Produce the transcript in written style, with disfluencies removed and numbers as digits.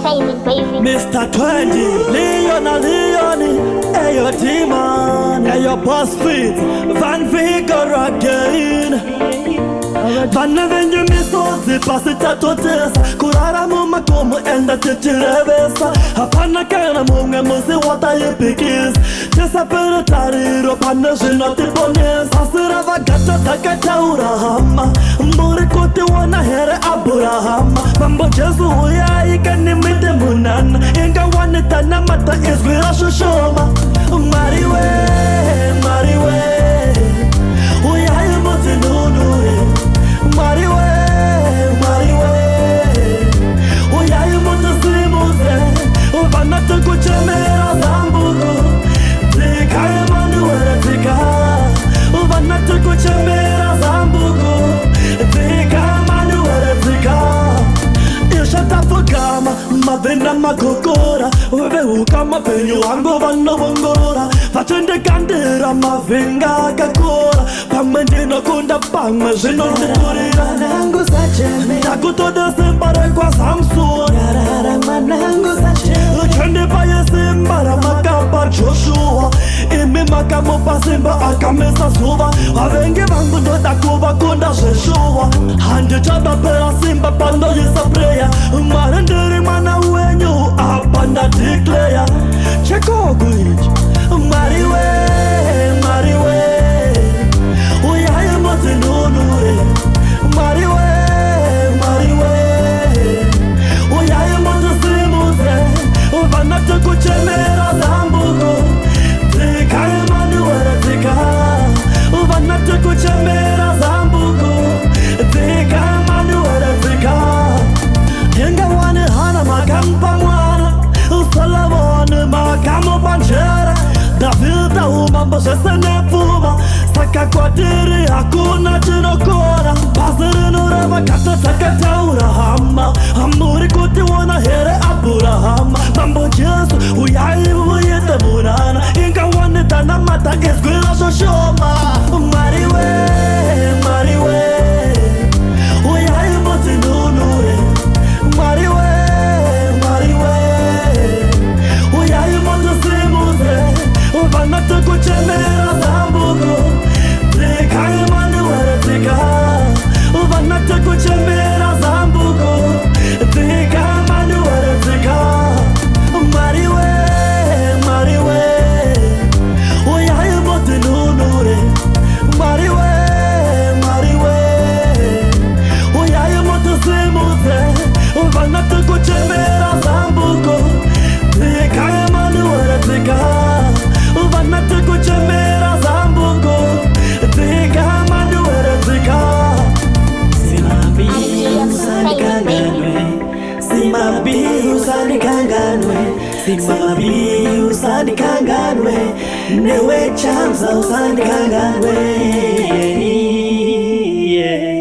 crazy, crazy. Mr. 20, Leone, Ayo Demon, Ayo Boss Feet, Van Vigor again. Vanna venye misozi pasi tatotesa kurara mumakomo enda titirevesa hapana kana mumwe musi watayipikisa tesa pero tariro pana zvinotibonesa asira vagata takataura hama mburi kuti wona here Abrahama mambo Jesu uyaika nimite munana inga wanitana mata izvira shoshoma Mariwe, Mariwe uyayi mutinunure Mariwe, Mariwe uyayi mutisimuze uvanate kuchemera zambuku tika Emanuele tika uvanate kuchemera zambuku tika Emanuele tika ishatafukama mavenda makokora veveuka mapenyu wangu vanovongorora vatendekandira mavenga akakora pamwe ndinokunda pamwe zvinondikurira ndakutoda simba rekwa Samson uchendipa yesimba ramakapa Joshua imi makamupa simba akamesa zuva vavengi vangu ndoda kuvakunda zveshuwa handichatapera simba pandoyisa preya mari ndiri mwana wenyu apa ndadeclaya chekoku ichi Mariwe, Mariwe uyayi mutinunure Mariwe, Mariwe uyayi mutisimuze uvanate kuchemera zambuku tika Emanuele tika uvanate kuchemera zambuku tika Emanuele tika inga wani hana makampa mwana Solomon makamupa njera Davida umambo zvesenepfuma saka kwatiri hakuna chinokora bhazi rinoreva kata takataura hama hamuri kuti wona here Abrahama mambo Jesu uyayi muite munana inga wanitana mata izvira shoshoma Mariwe, Mariwe uyayi mutinunure Mariwe, Mariwe uyayi mutisimuze uvanate kuchemera zambuku tika Emanuele tika uvanate kuchemera zambuku tika Emanuele tika Mariwe, Mariwe uyayi mutinunure Mariwe, Mariwe uyayi mutisimuze uvanate kuchemera zambuku tika Emanuele tika uvanate kuchemera zambuku tika Emanuele tika Simabi usanikanganwe Simabi usanikanganwe newe chamza usanikanganwe yeah.